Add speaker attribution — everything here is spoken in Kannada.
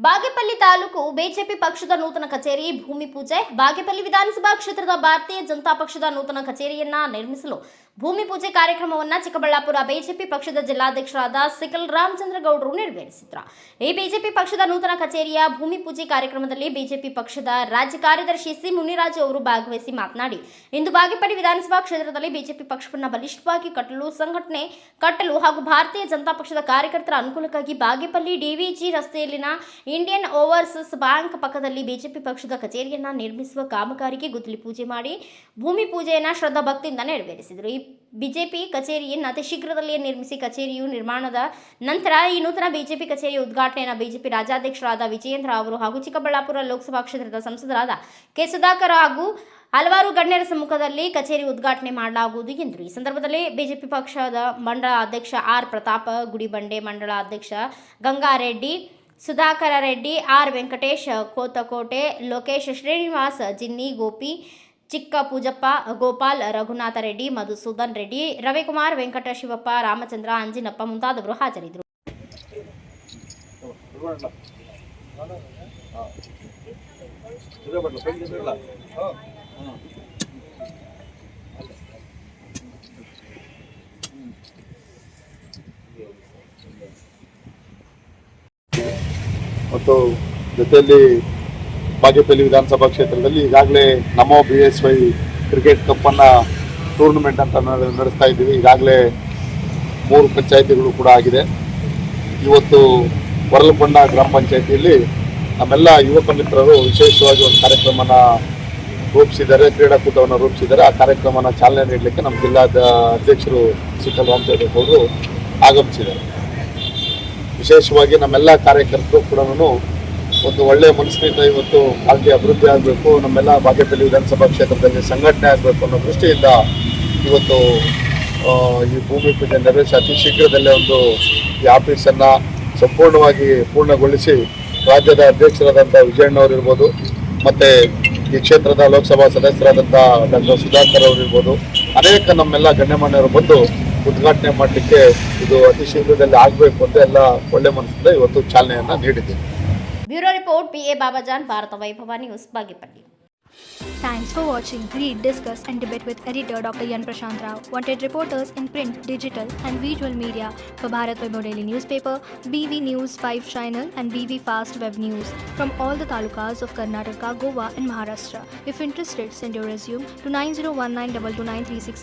Speaker 1: ಬಾಗೇಪಲ್ಲಿ ತಾಲೂಕು ಬಿಜೆಪಿ ಪಕ್ಷದ ನೂತನ ಕಚೇರಿ ಭೂಮಿ ಪೂಜೆ. ಬಾಗೇಪಲ್ಲಿ ವಿಧಾನಸಭಾ ಕ್ಷೇತ್ರದ ಭಾರತೀಯ ಜನತಾ ಪಕ್ಷದ ನೂತನ ಕಚೇರಿಯನ್ನ ನಿರ್ಮಿಸಲು ಭೂಮಿ ಪೂಜೆ ಕಾರ್ಯಕ್ರಮವನ್ನು ಚಿಕ್ಕಬಳ್ಳಾಪುರ ಬಿಜೆಪಿ ಪಕ್ಷದ ಜಿಲ್ಲಾಧ್ಯಕ್ಷರಾದ ಸಿಕಲ್ ರಾಮಚಂದ್ರ ಗೌಡರು ನೆರವೇರಿಸಿದರು. ಈ ಬಿಜೆಪಿ ಪಕ್ಷದ ನೂತನ ಕಚೇರಿಯ ಭೂಮಿ ಪೂಜೆ ಕಾರ್ಯಕ್ರಮದಲ್ಲಿ ಬಿಜೆಪಿ ಪಕ್ಷದ ರಾಜ್ಯ ಕಾರ್ಯದರ್ಶಿ ಸಿ ಮುನಿರಾಜು ಅವರು ಭಾಗವಹಿಸಿ ಮಾತನಾಡಿ, ಇಂದು ಬಾಗೇಪಲ್ಲಿ ವಿಧಾನಸಭಾ ಕ್ಷೇತ್ರದಲ್ಲಿ ಬಿಜೆಪಿ ಪಕ್ಷವನ್ನು ಬಲಿಷ್ಠವಾಗಿ ಸಂಘಟನೆ ಕಟ್ಟಲು ಹಾಗೂ ಭಾರತೀಯ ಜನತಾ ಪಕ್ಷದ ಕಾರ್ಯಕರ್ತರ ಅನುಕೂಲಕ್ಕಾಗಿ ಬಾಗೇಪಲ್ಲಿ ಡಿವಿಜಿ ರಸ್ತೆಯಲ್ಲಿನ ಇಂಡಿಯನ್ ಓವರ್ಸೀಸ್ ಬ್ಯಾಂಕ್ ಪಕ್ಕದಲ್ಲಿ ಬಿಜೆಪಿ ಪಕ್ಷದ ಕಚೇರಿಯನ್ನು ನಿರ್ಮಿಸುವ ಕಾಮಗಾರಿಗೆ ಗುದ್ದಲಿ ಪೂಜೆ ಮಾಡಿ ಭೂಮಿ ಪೂಜೆಯನ್ನು ಶ್ರದ್ಧಾ ಭಕ್ತಿಯಿಂದ ನೆರವೇರಿಸಿದರು. ಈ ಬಿಜೆಪಿ ಕಚೇರಿಯನ್ನು ಅತಿ ಶೀಘ್ರದಲ್ಲಿಯೇ ನಿರ್ಮಿಸಿ ಕಚೇರಿಯು ನಿರ್ಮಾಣದ ನಂತರ ಈ ನೂತನ ಬಿಜೆಪಿ ಕಚೇರಿಯ ಉದ್ಘಾಟನೆಯನ್ನು ಬಿಜೆಪಿ ರಾಜ್ಯಾಧ್ಯಕ್ಷರಾದ ವಿಜಯೇಂದ್ರ ಅವರು ಹಾಗೂ ಚಿಕ್ಕಬಳ್ಳಾಪುರ ಲೋಕಸಭಾ ಕ್ಷೇತ್ರದ ಸಂಸದರಾದ ಕೆ ಸುಧಾಕರ್ ಹಾಗೂ ಹಲವಾರು ಗಣ್ಯರ ಸಮ್ಮುಖದಲ್ಲಿ ಕಚೇರಿ ಉದ್ಘಾಟನೆ ಮಾಡಲಾಗುವುದು ಎಂದರು. ಈ ಸಂದರ್ಭದಲ್ಲಿ ಬಿಜೆಪಿ ಪಕ್ಷದ ಮಂಡಳ ಅಧ್ಯಕ್ಷ ಆರ್ ಪ್ರತಾಪ್, ಗುಡಿಬಂಡೆ ಮಂಡಳ ಅಧ್ಯಕ್ಷ ಗಂಗಾರೆಡ್ಡಿ, ಸುಧಾಕರ ರೆಡ್ಡಿ, ಆರ್ ವೆಂಕಟೇಶ್, ಕೋತಕೋಟೆ, ಲೋಕೇಶ್, ಶ್ರೀನಿವಾಸ್, ಜಿನ್ನಿ, ಗೋಪಿ, ಚಿಕ್ಕ ಪೂಜಪ್ಪ, ಗೋಪಾಲ್, ರಘುನಾಥ ರೆಡ್ಡಿ, ಮಧುಸೂದನ್ ರೆಡ್ಡಿ, ರವಿಕುಮಾರ್, ವೆಂಕಟ ಶಿವಪ್ಪ, ರಾಮಚಂದ್ರ, ಅಂಜಿನಪ್ಪ ಮುಂತಾದವರು ಹಾಜರಿದ್ದರು.
Speaker 2: ಮತ್ತು ಜೊತೆಯಲ್ಲಿ ಬಾಗೇಪಲ್ಲಿ ವಿಧಾನಸಭಾ ಕ್ಷೇತ್ರದಲ್ಲಿ ಈಗಾಗಲೇ ನಮೋ BSY ಕ್ರಿಕೆಟ್ ಕಪ್ಪನ್ನು ಟೂರ್ನಮೆಂಟ್ ಅಂತ ನಡೆಸ್ತಾ ಇದ್ದೀವಿ. ಈಗಾಗಲೇ 3 ಪಂಚಾಯಿತಿಗಳು ಕೂಡ ಆಗಿದೆ. ಇವತ್ತು ಹೊರಲಕೊಂಡ ಗ್ರಾಮ ಪಂಚಾಯಿತಿಯಲ್ಲಿ ನಮ್ಮೆಲ್ಲ ಯುವಕ ಮಿತ್ರರು ವಿಶೇಷವಾಗಿ ಒಂದು ಕಾರ್ಯಕ್ರಮನ ರೂಪಿಸಿದ್ದಾರೆ, ಕ್ರೀಡಾಕೂಟವನ್ನು ರೂಪಿಸಿದ್ದಾರೆ. ಆ ಕಾರ್ಯಕ್ರಮನ ಚಾಲನೆ ನೀಡಲಿಕ್ಕೆ ನಮ್ಮ ಜಿಲ್ಲಾದ ಅಧ್ಯಕ್ಷರು ಸಿಕಲ್ ರಾಮಚಂದ್ರ ಅವರು ಆಗಮಿಸಿದ್ದಾರೆ. ವಿಶೇಷವಾಗಿ ನಮ್ಮೆಲ್ಲ ಕಾರ್ಯಕರ್ತರು ಕೂಡ ಒಂದು ಒಳ್ಳೆಯ ಮನಸ್ಸಿನಿಂದ ಇವತ್ತು ಪಾರ್ಟಿ ಅಭಿವೃದ್ಧಿ ಆಗಬೇಕು, ನಮ್ಮೆಲ್ಲ ಬಾಗೇಪಲ್ಲಿ ವಿಧಾನಸಭಾ ಕ್ಷೇತ್ರದಲ್ಲಿ ಸಂಘಟನೆ ಆಗಬೇಕು ಅನ್ನೋ ದೃಷ್ಟಿಯಿಂದ ಇವತ್ತು ಈ ಭೂಮಿ ಪೂಜೆ ನೆರವೇರಿಸಿ ಅತಿ ಶೀಘ್ರದಲ್ಲೇ ಒಂದು ಈ ಆಫೀಸನ್ನು ಸಂಪೂರ್ಣವಾಗಿ ಪೂರ್ಣಗೊಳಿಸಿ ರಾಜ್ಯದ ಅಧ್ಯಕ್ಷರಾದಂಥ ವಿಜಯಣ್ಣವರು ಇರ್ಬೋದು, ಮತ್ತು ಈ ಕ್ಷೇತ್ರದ ಲೋಕಸಭಾ ಸದಸ್ಯರಾದಂಥ ಡಾಕ್ಟರ್ ಸುಧಾಕರ್ ಅವರು ಇರ್ಬೋದು, ಅನೇಕ ನಮ್ಮೆಲ್ಲ ಗಣ್ಯಮಾನ್ಯರು ಬಂದು ಉದ್ಘಾಟನೆ ಮಾಡಲಿಕ್ಕೆ ಇದು ಅತಿ ಶೀಘ್ರದಲ್ಲಿ ಆಗಬೇಕು ಅಂತ ಎಲ್ಲ ಒಳ್ಳೆ ಮನಸ್ಸಿಂದ ಇವತ್ತು ಚಾಲನೆಯನ್ನು ನೀಡಿದ್ದೀವಿ.
Speaker 1: Bureau report PA Babajan, Bharatha Vaibhava news, Bagepalli.
Speaker 3: Thanks for watching. Read, discuss and debate with editor Dr. Yan Prashant Rao. Wanted reporters in print, digital and visual media for Bharat Vaibhav Daily Newspaper, BV News 5 Channel and BV Fast Web News from all the talukas of Karnataka, Goa and Maharashtra. If interested, send your resume to 9019229369.